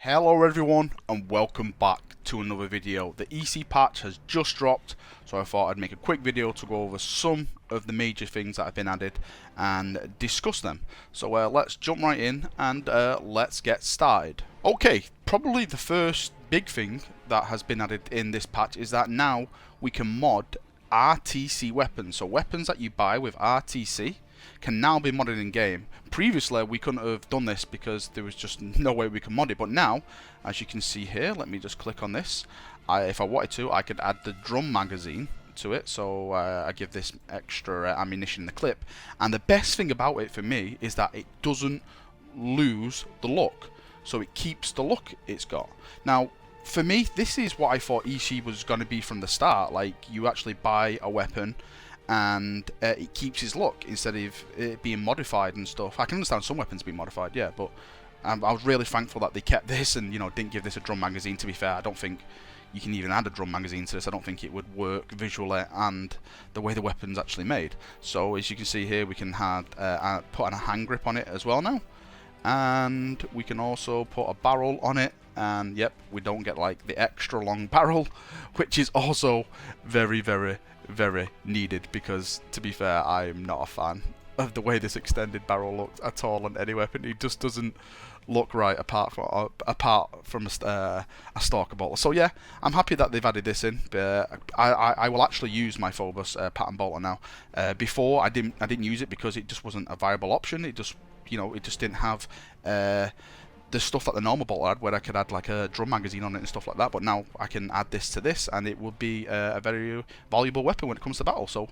Hello everyone and welcome back to another video. The EC patch has just dropped, so I thought I'd make a quick video to go over some of the major things that have been added and discuss them. So let's jump right in and let's get started. Okay, probably the first big thing that has been added in this patch is that now we can mod RTC weapons. So weapons that you buy with RTC can now be modded in game. Previously we couldn't have done this because there was just no way we could mod it, but now, as you can see here, let me just click on this. If I wanted to, I could add the drum magazine to it, so I give this extra ammunition in the clip. And the best thing about it for me is that it doesn't lose the look, so it keeps the look it's got. Now for me, this is what I thought EC was going to be from the start. Like, you actually buy a weapon and it keeps its look instead of it being modified and stuff. I can understand some weapons being modified, yeah, but I was really thankful that they kept this and, you know, didn't give this a drum magazine. To be fair, I don't think you can even add a drum magazine to this. I don't think it would work visually and the way the weapon's actually made. So as you can see here, we can put a hand grip on it as well now, and we can also put a barrel on it. And yep, we don't get like the extra long barrel, which is also very needed, because to be fair, I'm not a fan of the way this extended barrel looks at all on any weapon. It just doesn't look right apart from a stalker bolter. So yeah, I'm happy that they've added this in. I will actually use my Phobos pattern bolter now. Before I didn't use it because it just wasn't a viable option. It just, you know, it just didn't have the stuff that the normal bolter had, where I could add like a drum magazine on it and stuff like that. But now I can add this to this, and it will be a very valuable weapon when it comes to battle. So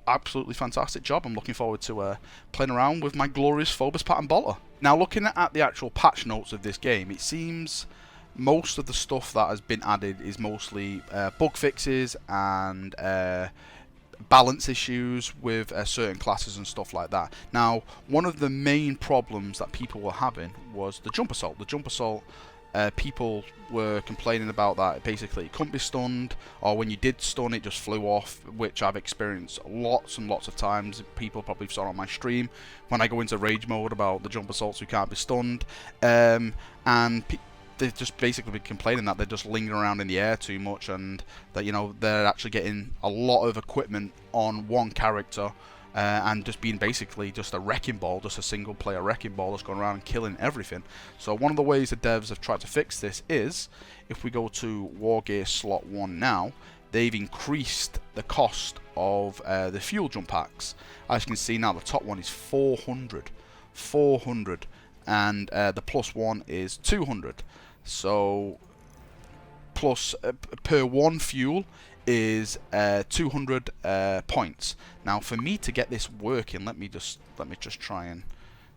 absolutely fantastic job. I'm looking forward to playing around with my glorious Phobos pattern bolter. Now, looking at the actual patch notes of this game, it seems most of the stuff that has been added is mostly bug fixes and balance issues with certain classes and stuff like that. Now, one of the main problems that people were having was the jump assault. The jump assault, people were complaining about that. Basically, it couldn't be stunned, or when you did stun, it just flew off, which I've experienced lots and lots of times. People probably saw on my stream when I go into rage mode about the jump assaults who can't be stunned, and they've just basically been complaining that they're just lingering around in the air too much, and that, you know, they're actually getting a lot of equipment on one character, and just being basically just a wrecking ball, just a single player wrecking ball that's going around and killing everything. So one of the ways the devs have tried to fix this is, if we go to War Gear slot 1 now, they've increased the cost of the fuel jump packs. As you can see now, the top one is 400, and the plus one is 200. So plus per one fuel is 200 points. Now, for me to get this working, let me just try and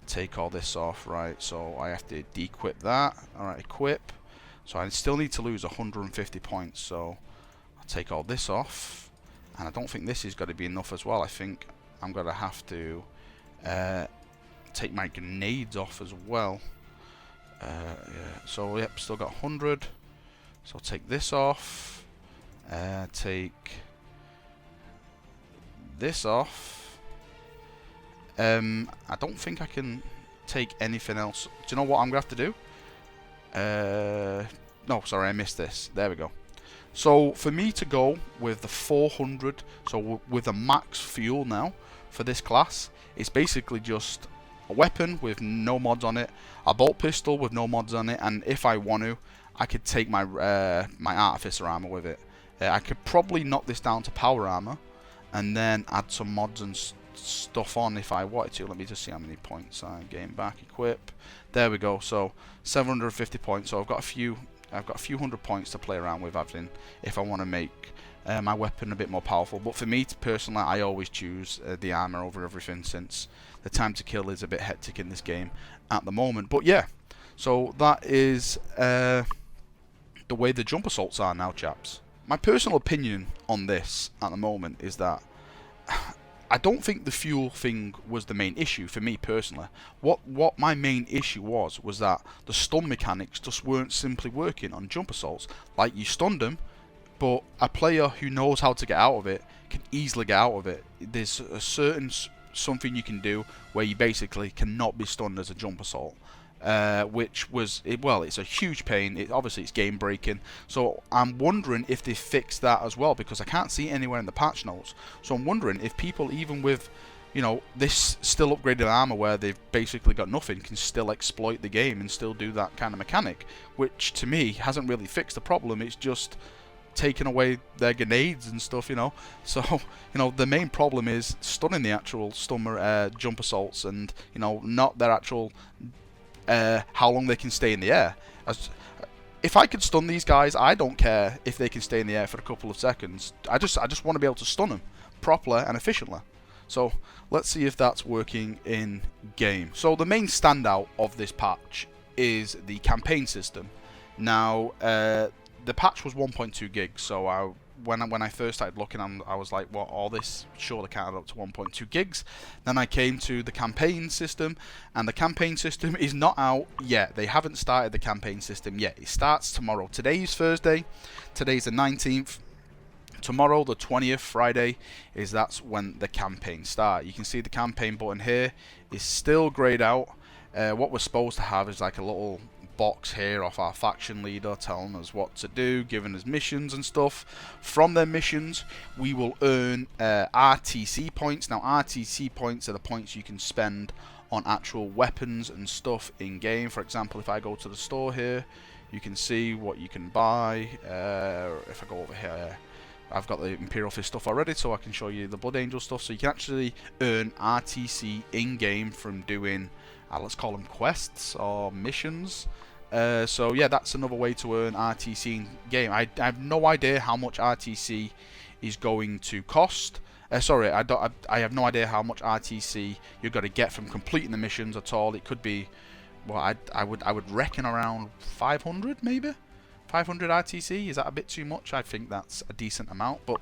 take all this off. Right, so I have to de-equip that. Alright, equip. So I still need to lose 150 points, so I'll take all this off, and I don't think this is going to be enough as well. I think I'm going to have to take my grenades off as well. Yeah. So yep, still got 100. So I'll take this off. Take this off. I don't think I can take anything else. Do you know what I'm gonna have to do? No, sorry, I missed this. There we go. So for me to go with the 400, so with the max fuel now for this class, it's basically just a weapon with no mods on it, a bolt pistol with no mods on it, and if I want to, I could take my my artificer armor with it. I could probably knock this down to power armor, and then add some mods and stuff on if I wanted to. Let me just see how many points I gain back. Equip. There we go. So 750 points. So I've got a few hundred points to play around with, having, if I want to make my weapon a bit more powerful. But for me personally, I always choose the armor over everything, since the time to kill is a bit hectic in this game at the moment. But yeah, so that is the way the jump assaults are now, chaps. My personal opinion on this at the moment is that I don't think the fuel thing was the main issue for me personally. What my main issue was that the stun mechanics just weren't simply working on jump assaults. Like, you stunned them, but a player who knows how to get out of it can easily get out of it. There's a certain something you can do where you basically cannot be stunned as a jump assault. which was, well, it's a huge pain. Obviously it's game breaking, so I'm wondering if they fixed that as well, because I can't see it anywhere in the patch notes. So I'm wondering if people, even with, you know, this still upgraded armor where they've basically got nothing, can still exploit the game and still do that kind of mechanic, which to me hasn't really fixed the problem. It's just taken away their grenades and stuff, you know. So, you know, the main problem is stunning the actual stummer jump assaults, and, you know, not their actual how long they can stay in the air. If I could stun these guys, I don't care if they can stay in the air for a couple of seconds. I just want to be able to stun them properly and efficiently. So let's see if that's working in game. So the main standout of this patch is the campaign system. Now the patch was 1.2 gigs, so when I first started looking, I was like, what, all this surely can't add up to 1.2 gigs. Then I came to the campaign system, and the campaign system is not out yet. They haven't started the campaign system yet. It starts tomorrow. Today's Thursday. Today's the 19th. Tomorrow, the 20th, Friday, that's when the campaign starts. You can see the campaign button here is still grayed out. What we're supposed to have is like a little box here off our faction leader telling us what to do, giving us missions and stuff. From their missions we will earn RTC points. Now RTC points are the points you can spend on actual weapons and stuff in game. For example, if I go to the store here, you can see what you can buy. If I go over here, I've got the Imperial Fist stuff already, so I can show you the Blood Angel stuff. So you can actually earn RTC in game from doing let's call them quests or missions. So yeah, that's another way to earn RTC in game. I have no idea how much RTC is going to cost. Sorry, I have no idea how much RTC you're going to get from completing the missions at all. It could be, well, I would reckon around 500 maybe. 500 RTC, is that a bit too much? I think that's a decent amount, but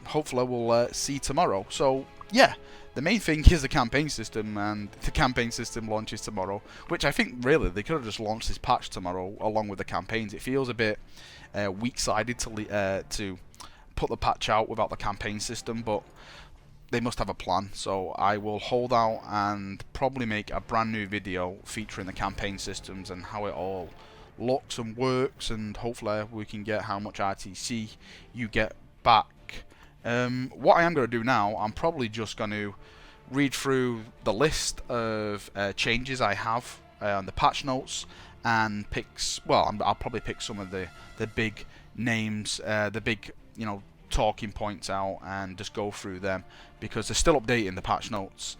hopefully we'll see tomorrow. So yeah, the main thing is the campaign system, and the campaign system launches tomorrow, which I think really they could have just launched this patch tomorrow along with the campaigns. It feels a bit weak-sided to put the patch out without the campaign system, but they must have a plan. So I will hold out and probably make a brand new video featuring the campaign systems and how it all looks and works, and hopefully we can get how much RTC you get back. What I am going to do now, I'm probably just going to read through the list of changes I have on the patch notes and I'll probably pick some of the big names, the big, you know, talking points out, and just go through them because they're still updating the patch notes.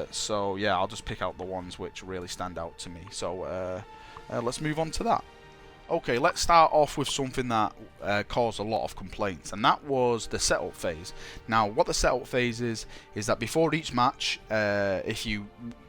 So yeah, I'll just pick out the ones which really stand out to me. So let's move on to that. Okay, let's start off with something that caused a lot of complaints, and that was the setup phase. Now, what the setup phase is that before each match, if you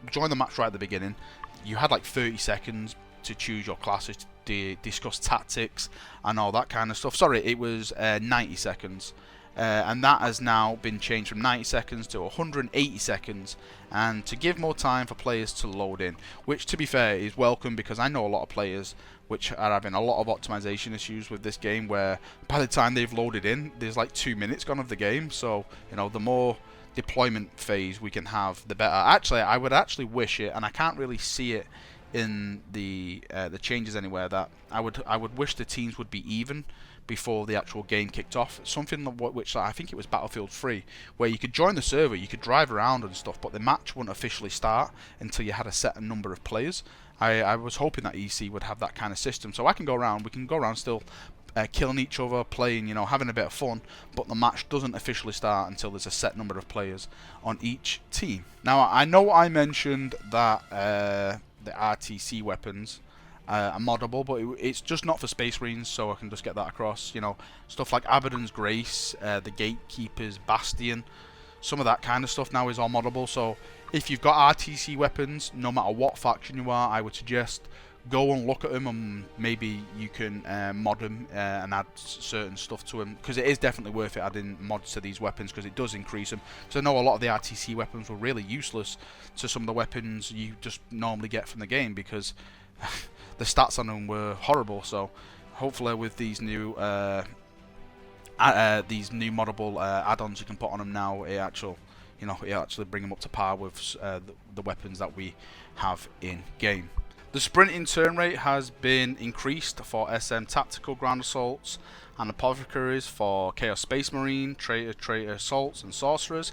join the match right at the beginning, you had like 30 seconds to choose your classes, to discuss tactics and all that kind of stuff. Sorry, it was 90 seconds. And that has now been changed from 90 seconds to 180 seconds, and to give more time for players to load in, which to be fair is welcome, because I know a lot of players which are having a lot of optimization issues with this game, where by the time they've loaded in, there's like 2 minutes gone of the game. So, you know, the more deployment phase we can have, the better. Actually, I would actually wish it, and I can't really see it in the changes anywhere, that I would wish the teams would be even before the actual game kicked off. Something which I think it was Battlefield 3, where you could join the server, you could drive around and stuff, but the match wouldn't officially start until you had a certain number of players. I was hoping that EC would have that kind of system, so we can go around still killing each other, playing, you know, having a bit of fun, but the match doesn't officially start until there's a set number of players on each team. Now, I know I mentioned that the RTC weapons are moddable, but it's just not for Space Marines, so I can just get that across. You know, stuff like Abaddon's Grace, the Gatekeeper's Bastion, some of that kind of stuff now is all moddable. So if you've got RTC weapons, no matter what faction you are, I would suggest go and look at them, and maybe you can mod them and add certain stuff to them, because it is definitely worth it adding mods to these weapons, because it does increase them. So I know a lot of the RTC weapons were really useless to some of the weapons you just normally get from the game, because the stats on them were horrible. So hopefully with these new moddable add-ons you can put on them now, it actually bring them up to par with the weapons that we have in game. The sprinting turn rate has been increased for SM Tactical Ground Assaults and Apothecaries for Chaos Space Marine, Traitor Assaults and Sorcerers,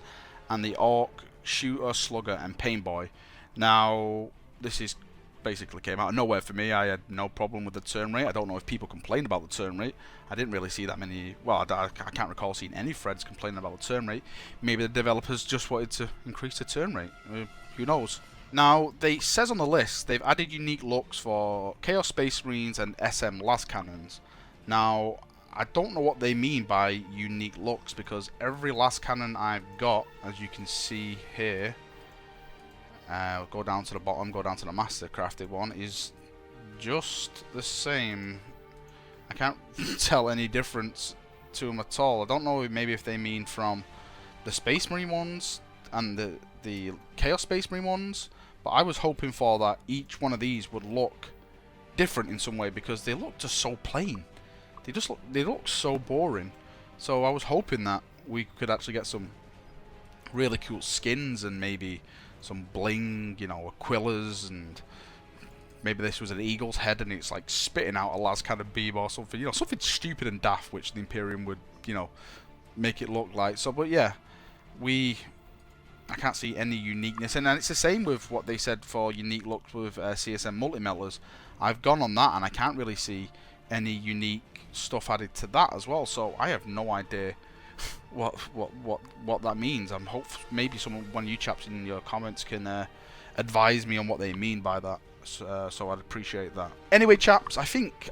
and the Orc, Shooter, Slugger and Pain Boy. Now, this is basically came out of nowhere for me. I had no problem with the turn rate. I don't know if people complained about the turn rate. I didn't really see that many, well, I can't recall seeing any threads complaining about the turn rate. Maybe the developers just wanted to increase the turn rate. Who knows? Now, it says on the list they've added unique looks for Chaos Space Marines and SM Las Cannons. Now, I don't know what they mean by unique looks, because every Las Cannon I've got, as you can see here, go down to the bottom, go down to the Master Crafted one, is just the same. I can't tell any difference to them at all. I don't know maybe if they mean from the Space Marine ones and the Chaos Space Marine ones, but I was hoping for that each one of these would look different in some way, because they look just so plain. They look so boring. So I was hoping that we could actually get some really cool skins and maybe some bling, you know, Aquillas, and maybe this was an eagle's head and it's like spitting out a las cannon beam or something, you know, something stupid and daft which the Imperium would, you know, make it look like. So, but yeah, I can't see any uniqueness, and it's the same with what they said for unique looks with CSM multi-melters. I've gone on that and I can't really see any unique stuff added to that as well, so I have no idea what that means. I'm maybe one of you chaps in your comments can advise me on what they mean by that, so I'd appreciate that. Anyway chaps, I think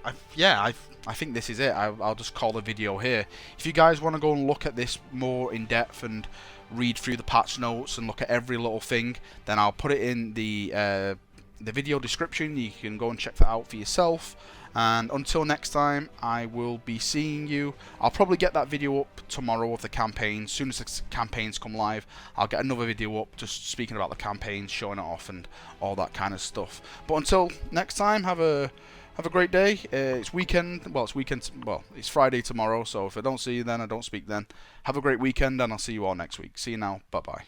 this is it. I'll just call the video here. If you guys want to go and look at this more in depth and read through the patch notes and look at every little thing, then I'll put it in the video description. You can go and check that out for yourself. And until next time, I will be seeing you. I'll probably get that video up tomorrow of the campaign. As soon as the campaigns come live, I'll get another video up just speaking about the campaigns, showing it off and all that kind of stuff. But until next time, have a great day. It's weekend. Well, it's Friday tomorrow, so if I don't see you then, I don't speak then. Have a great weekend, and I'll see you all next week. See you now. Bye-bye.